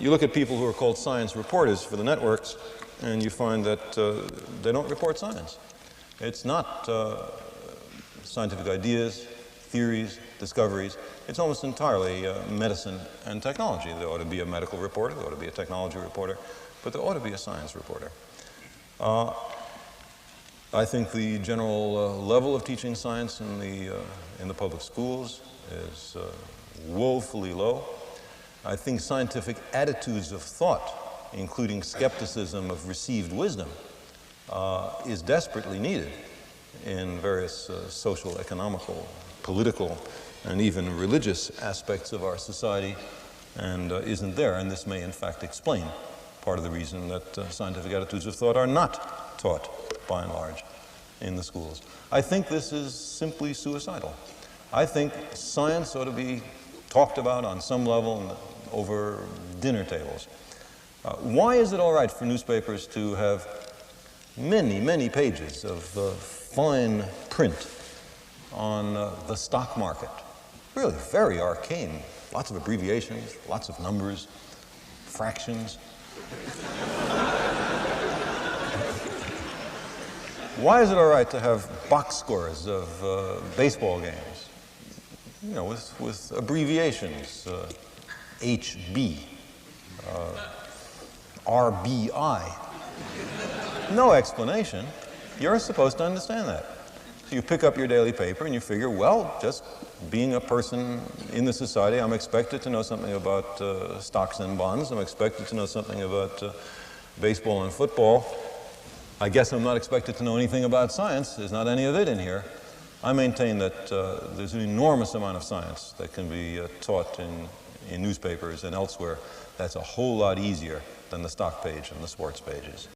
you look at people who are called science reporters for the networks, and you find that they don't report science. It's not scientific ideas, theories, discoveries. It's almost entirely medicine and technology. There ought to be a medical reporter, there ought to be a technology reporter, but there ought to be a science reporter. I think the general level of teaching science in the public schools is woefully low. I think scientific attitudes of thought, including skepticism of received wisdom, is desperately needed in various social, economical, political, and even religious aspects of our society, and isn't there. And this may, in fact, explain part of the reason that scientific attitudes of thought are not taught, by and large, in the schools. I think this is simply suicidal. I think science ought to be talked about on some level over dinner tables. Why is it all right for newspapers to have many, many pages of fine print on the stock market? Really very arcane. Lots of abbreviations, lots of numbers, fractions. Why is it all right to have box scores of baseball games, you know, with abbreviations, HB, RBI? No explanation. You're supposed to understand that. So you pick up your daily paper and you figure, well, just being a person in the society, I'm expected to know something about stocks and bonds. I'm expected to know something about baseball and football. I guess I'm not expected to know anything about science. There's not any of it in here. I maintain that there's an enormous amount of science that can be taught in newspapers and elsewhere. That's a whole lot easier than the stock page and the sports pages.